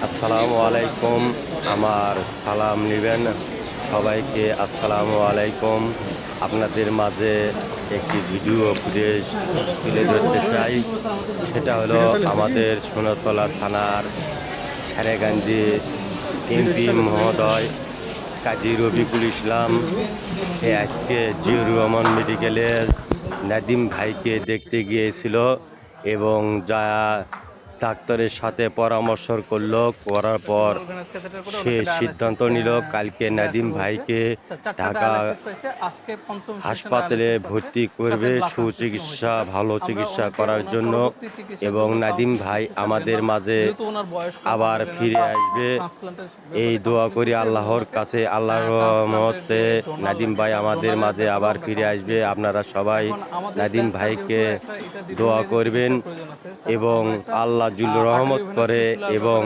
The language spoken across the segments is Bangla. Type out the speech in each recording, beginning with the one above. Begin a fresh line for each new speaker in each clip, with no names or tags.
আসসালামু আলাইকুম। আমার সালাম নেবেন সবাইকে। আসসালামু আলাইকুম। আপনাদের মাঝে একটি ভিডিও ফুটেজ তুলে ধরতে চাই। সেটা হলো আমাদের সোনাতলা থানার সারেগাঞ্জি এমপি মহোদয় কাজী রফিকুল ইসলাম আজকে জিয়াউর রহমান মেডিকেলে নাদিম ভাইকে দেখতে গিয়েছিল এবং যা ডাক্তারের সাথে পরামর্শ করলো, করার পর সে সিদ্ধান্ত নিল কালকে নাদিম ভাইকে ঢাকা হাসপাতালে ভর্তি করবে সুচিকিৎসা, ভালো চিকিৎসা করার জন্য। এবং নাদিম ভাই আমাদের মাঝে আবার ফিরে আসবে এই দোয়া করি আল্লাহর কাছে। আল্লাহর রহমতে নাদিম ভাই আমাদের মাঝে আবার ফিরে আসবে। আপনারা সবাই নাদিম ভাইকে দোয়া করবেন এবং আল্লাহ জুল রহমত করে এবং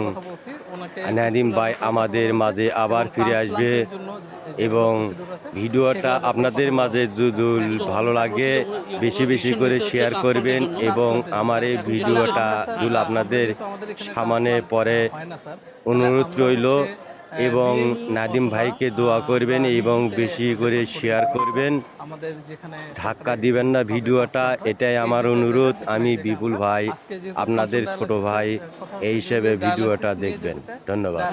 নাদিম ভাই আমাদের মাঝে আবার ফিরে আসবে। এবং ভিডিওটা আপনাদের মাঝে যদি ভালো লাগে বেশি বেশি করে শেয়ার করবেন এবং আমার এই ভিডিওটা যদি আপনাদের সামনে পরে অনুরোধ রইল এবং নাদিম ভাইকে দোয়া করবেন এবং বেশি করে শেয়ার করবেন, ধাক্কা দিবেন না ভিডিওটা, এটাই আমার অনুরোধ। আমি বিপুল ভাই, আপনাদের ছোট ভাই, এই হিসেবে ভিডিওটা দেখবেন। ধন্যবাদ।